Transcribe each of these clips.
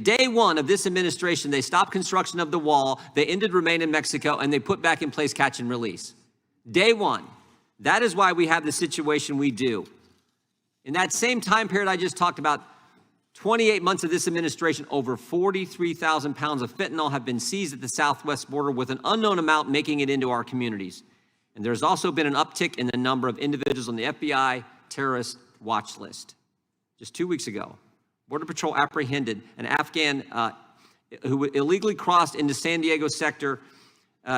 Day one of this administration, they stopped construction of the wall, they ended Remain in Mexico, and they put back in place catch and release. Day one. That is why we have the situation we do. In that same time period I just talked about, 28 months of this administration, over 43,000 pounds of fentanyl have been seized at the southwest border, with an unknown amount making it into our communities. And there's also been an uptick in the number of individuals on the FBI terrorist watch list. Just 2 weeks ago, Border Patrol apprehended an Afghan who illegally crossed into San Diego sector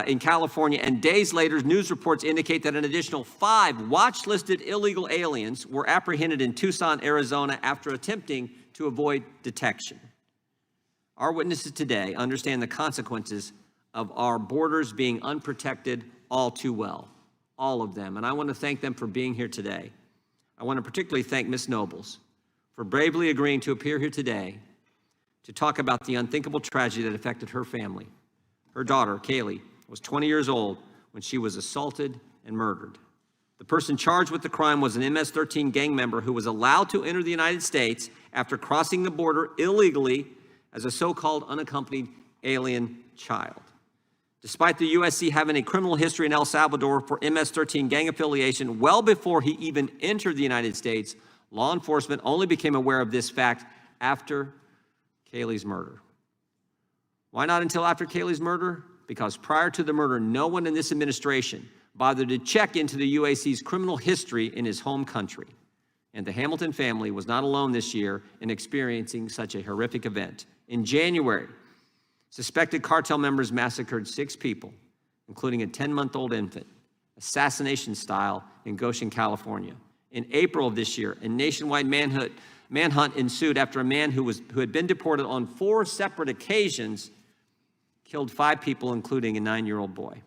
in California, and days later, news reports indicate that an additional 5 watch-listed illegal aliens were apprehended in Tucson, Arizona, after attempting to avoid detection. Our witnesses today understand the consequences of our borders being unprotected all too well, all of them, and I want to thank them for being here today. I want to particularly thank Ms. Nobles for bravely agreeing to appear here today to talk about the unthinkable tragedy that affected her family. Her daughter, Kaylee, was 20 years old when she was assaulted and murdered. The person charged with the crime was an MS-13 gang member who was allowed to enter the United States after crossing the border illegally as a so-called unaccompanied alien child. Despite the USC having a criminal history in El Salvador for MS-13 gang affiliation well before he even entered the United States, law enforcement only became aware of this fact after Kaylee's murder. Why not until after Kaylee's murder? Because prior to the murder, no one in this administration bothered to check into the UAC's criminal history in his home country. And the Hamilton family was not alone this year in experiencing such a horrific event. In January, suspected cartel members massacred 6 people, including a 10-month-old infant, assassination style in Goshen, California. In April of this year, a nationwide manhunt ensued after a man who had been deported on 4 separate occasions killed 5 people, including a 9-year-old boy.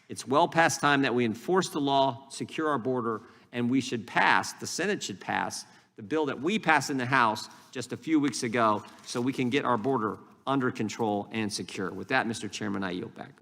It's well past time that we enforce the law, secure our border, and we should pass, the Senate should pass, the bill that we passed in the House just a few weeks ago so we can get our border under control and secure. With that, Mr. Chairman, I yield back.